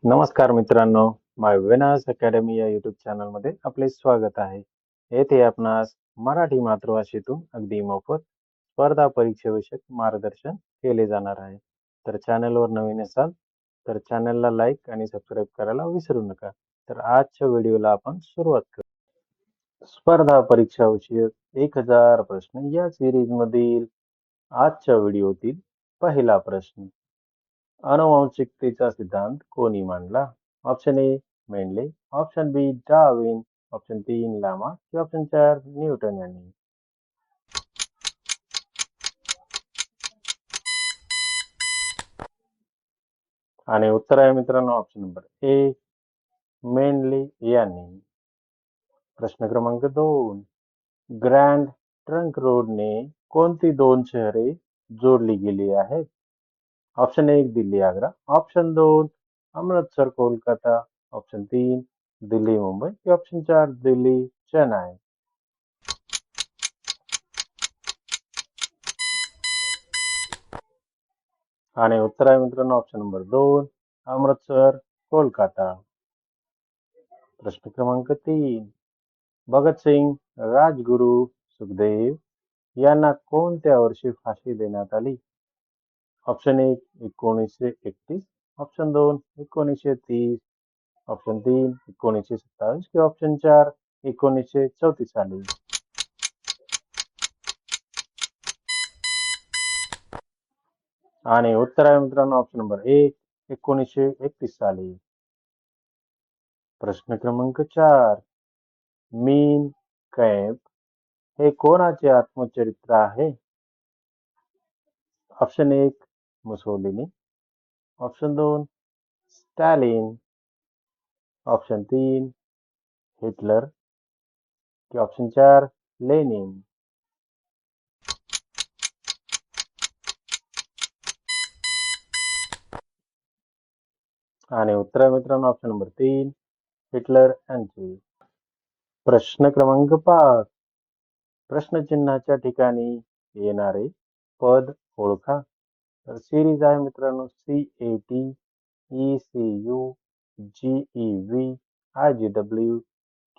नमस्कार मित्रांनो, माय विनास अकॅडमी या यूट्यूब चॅनलमध्ये आपले स्वागत आहे. येथे आपणास मराठी मातृभाषेतून अगदी मोफत स्पर्धा परीक्षेविषयक मार्गदर्शन केले जाणार आहे. तर चॅनलवर नवीन असाल तर चॅनलला लाईक आणि सबस्क्राईब करायला विसरू नका. तर आजच्या व्हिडिओला आपण सुरुवात करू. स्पर्धा परीक्षा विषयक 1000 प्रश्न या सिरीज मधील आजच्या व्हिडिओतील पहिला प्रश्न. आनुवंशिकतेचा सिद्धांत कोणी मांडला? Option A Mendel, option B Darwin, option 3 Lamarck की ऑप्शन 4 न्यूटन यांनी. आणि उत्तर आहे मित्रांनो ऑप्शन नंबर ए मेंडले यांनी. प्रश्न क्रमांक 2. ग्रँड ट्रंक रोडने कोणती 2 शहरे जोडली गेली आहेत? Option 1 Delhi Agra, option 2 Amritsar Kolkata, option 3 Delhi Mumbai की ऑप्शन 4 दिल्ली चेन्नई. आणि उत्तर आहे मित्रांनो ऑप्शन नंबर 2 अमृतसर कोलकाता. प्रश्न क्रमांक 3. भगतसिंग, राजगुरू, सुखदेव यांना कोणत्या वर्षी फाशी देण्यात आली? ऑप्शन 1 1931, ऑप्शन 2 1930, ऑप्शन 3 1927 की ऑप्शन 4 1934 साली. आणि उत्तर आहे मित्रांनो ऑप्शन नंबर 1 1931 साली. प्रश्न क्रमांक 4. मीन कैफ हे कोणाचे आत्मचरित्र आहे? Option 1 Mussolini, option 2 Stalin, option 3 Hitler की ऑप्शन 4 लेनिन. आणि उत्तर आहे मित्रांनो ऑप्शन नंबर 3 हिटलर यांची. प्रश्न क्रमांक 5. प्रश्नचिन्हाच्या ठिकाणी येणारे पद ओळखा. तर सिरीज आहे मित्रांनो CAT, ECU, GEV, IGW,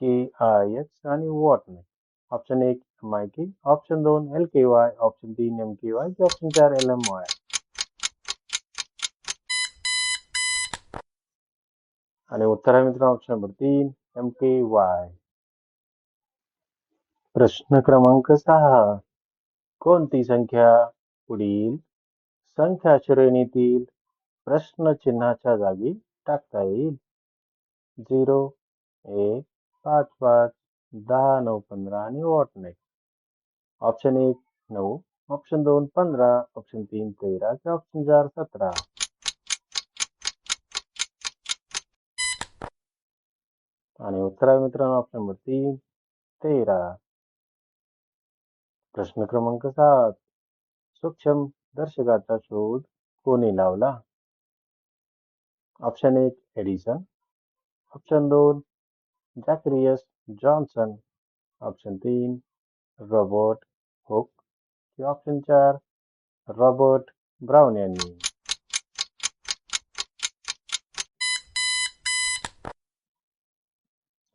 KIX आणि WOTNET. Option 1 MIT, option 2 LKY, option 3 MKY की ऑप्शन 4 LMY. आणि उत्तर आहे मित्रांनो ऑप्शन नंबर 3 MKY. प्रश्न क्रमांक 6. कोणती संख्या पुढील संख्या श्रेणीतील प्रश्नचिन्हाच्या जागी टाकता येईल? 0, 1, 5, 5, 10, 9, 15 आणि WOTNET. ऑप्शन 1 9, ऑप्शन 2 15, ऑप्शन 3 13 की ऑप्शन 4 17. आणि उत्तर आहे मित्रांनो ऑप्शन नंबर 3 13. प्रश्न क्रमांक 7. सूक्ष्म दर्शकाचा शोध कोणी लावला? Option 1 Edison, option 2 Zacharias Janssen, option 3 Robert Hooke की ऑप्शन 4 रॉबर्ट ब्राउन यांनी.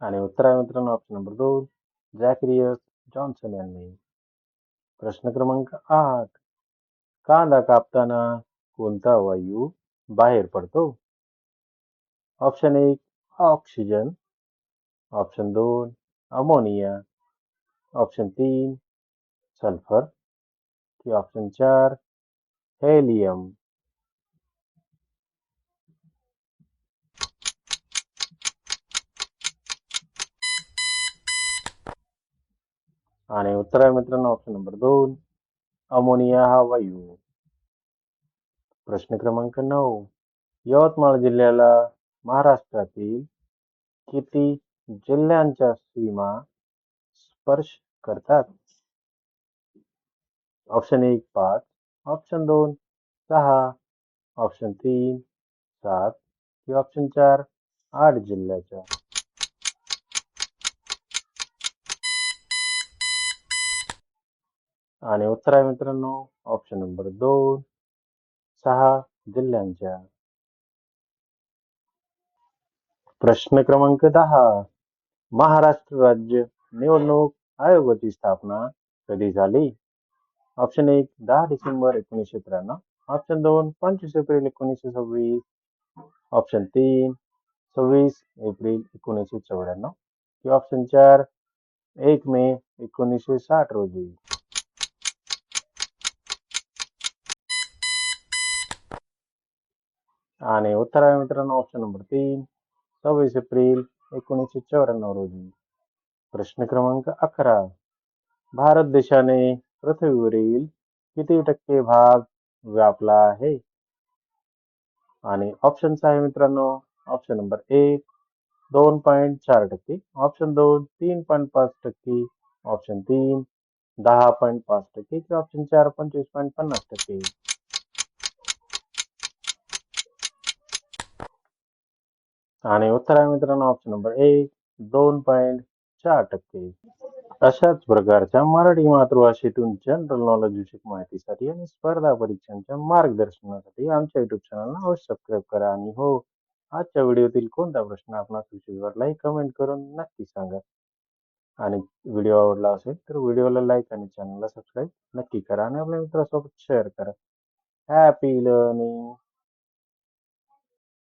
आणि उत्तर आहे मित्रांनो ऑप्शन नंबर 2 जॅक्रियस जॉन्सन यांनी. प्रश्न क्रमांक 8. कांदा कापताना कोणता वायू बाहेर पडतो? Option 1 oxygen, option 2 ammonia, option 3 sulphur की ऑप्शन 4 हेलियम. आणि उत्तर आहे मित्रांनो ऑप्शन नंबर 2 अमोनिया हा वायू. प्रश्न क्रमांक 9. यवतमाळ जिल्ह्याला महाराष्ट्रातील किती जिल्ह्यांच्या सीमा स्पर्श करतात? ऑप्शन 1 5, ऑप्शन 2 6, ऑप्शन 3 7 की ऑप्शन 4 8 जिल्ह्याच्या. आणि उत्तर आहे मित्रांनो ऑप्शन नंबर 2 6 जिल्ह्यांच्या. प्रश्न क्रमांक 10. महाराष्ट्र राज्य निवडणूक आयोगाची स्थापना कधी झाली? Option 1 10 December 1993. Option 2 25 April 1926. Option 3 26 April 1994 किंवा ऑप्शन 4 1 मे 1960 रोजी. आणि उत्तर आहे मित्रांनो ऑप्शन नंबर 3 26 एप्रिल 1994 रोजी. प्रश्न क्रमांक 11. भारत देशाने पृथ्वीवरील किती टक्के भाग व्यापला आहे? आणि ऑप्शन्स आहे मित्रांनो ऑप्शन नंबर 1 2.4%, ऑप्शन 2 3.5%, ऑप्शन 3 10.5% किंवा ऑप्शन 4 25.50%. आणि उत्तर आहे मित्रांनो ऑप्शन नंबर 1 2.4%. अशाच प्रकारच्या मराठी मातृभाषेतून जनरल नॉलेज विषयक माहितीसाठी आणि स्पर्धा परीक्षांच्या मार्गदर्शनासाठी आमच्या युट्यूब चॅनलला अवश्य सबस्क्राईब करा. आणि हो, आजच्या व्हिडिओतील कोणता प्रश्न आपणास विषयी कमेंट करून नक्की सांगा. आणि व्हिडिओ आवडला असेल तर व्हिडिओला लाईक आणि चॅनलला सबस्क्राईब नक्की करा आणि आपल्या मित्रांसोबत शेअर करा. Happy learning.